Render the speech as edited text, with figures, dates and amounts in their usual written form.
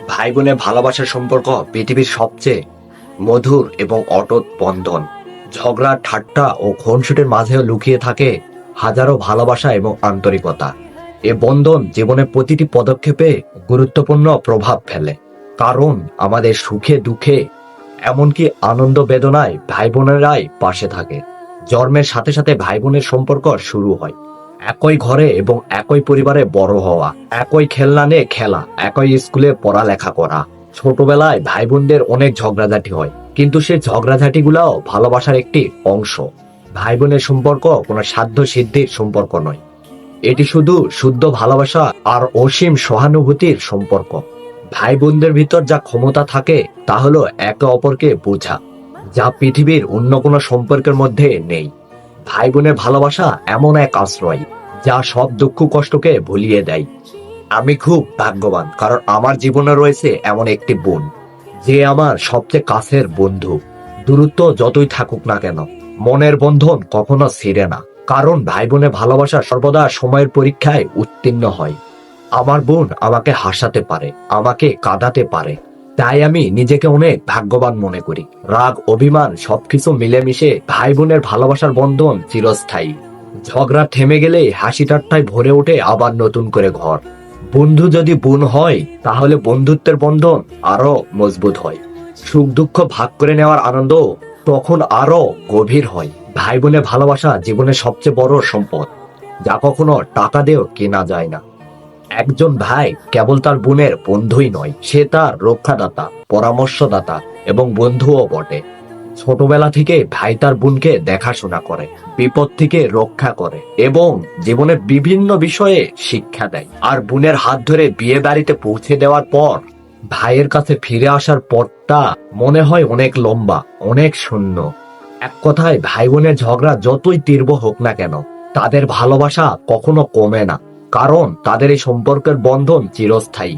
ভাই বোনের ভালোবাসার সম্পর্ক পৃথিবীর সবচেয়ে মধুর এবং অটুট বন্ধন। ঝগড়া, ঠাট্টা ও খুনসুটির মাঝেও লুকিয়ে থাকে হাজারো ভালোবাসা এবং আন্তরিকতা। এ বন্ধন জীবনের প্রতিটি পদক্ষেপে গুরুত্বপূর্ণ প্রভাব ফেলে, কারণ আমাদের সুখে দুঃখে এমনকি আনন্দ বেদনায় ভাই বোনেরাই পাশে থাকে। জন্মের সাথে সাথে ভাই বোনের সম্পর্ক শুরু হয়। একই ঘরে এবং একই পরিবারে বড় হওয়া, একই খেলনা নিয়ে খেলা, একই স্কুলে পড়ালেখা করা। ছোটবেলায় ভাই বোনদের অনেক ঝগড়াঝাটি হয়, কিন্তু সেই ঝগড়াঝাটি গুলাও ভালোবাসার একটি অংশ। ভাই বোনের সম্পর্ক কোনো সাধ্য সিদ্ধির সম্পর্ক নয়, এটি শুধু শুদ্ধ ভালোবাসা আর অসীম সহানুভূতির সম্পর্ক। ভাই বোনদের ভিতর যা ক্ষমতা থাকে তা হলো একে অপরকে বোঝা, যা পৃথিবীর অন্য কোনো সম্পর্কের মধ্যে নেই। ভাই বোনের ভালোবাসা এমন এক আশ্রয় যা সব দুঃখ কষ্টকে ভুলিয়ে দেয়। আমি খুব ভাগ্যবান, কারণ আমার জীবনে রয়েছে এমন একটি বোন, যে আমার সবচেয়ে কাছের বন্ধু। দূরত্ব যতই থাকুক না কেন, মনের বন্ধন কখনো ছিঁড়ে না, কারণ ভাই বোনের ভালোবাসা সর্বদা সময়ের পরীক্ষায় উত্তীর্ণ হয়। আমার বোন আমাকে হাসাতে পারে, আমাকে কাঁদাতে পারে, তাই আমি নিজেকে অনেক ভাগ্যবান মনে করি। রাগ, অভিমান সবকিছু মিলেমিশে ভাই বোনের ভালোবাসার বন্ধন চিরস্থায়ী। ঝগড়া থেমে গেলে হাসি ঠাট্টায় ভরে ওঠে আবার নতুন করে ঘর। বন্ধু যদি বোন হয়, তাহলে বন্ধুত্বের বন্ধন আরো মজবুত হয়। সুখ দুঃখ ভাগ করে নেওয়ার আনন্দ তখন আরো গভীর হয়। ভাই বোনের ভালোবাসা জীবনের সবচেয়ে বড় সম্পদ, যা কখনো টাকা দিয়েও কেনা যায় না। একজন ভাই কেবল তার বোনের বন্ধুই নয়, সে তার রক্ষাদাতা, পরামর্শদাতা এবং বন্ধুও বটে। ছোটবেলা থেকে ভাই তার বোনকে দেখাশোনা করে, বিপদ থেকে রক্ষা করে এবং জীবনের বিভিন্ন বিষয়ে শিক্ষা দেয়। আর বোনের হাত ধরে বিয়ে বাড়িতে পৌঁছে দেওয়ার পর ভাইয়ের কাছে ফিরে আসার পথটা মনে হয় অনেক লম্বা, অনেক শূন্য। এক কথায়, ভাই বোনের ঝগড়া যতই তীব্র হোক না কেন, তাদের ভালোবাসা কখনো কমে না, কারণ তাদের এই সম্পর্কের বন্ধন চিরস্থায়ী।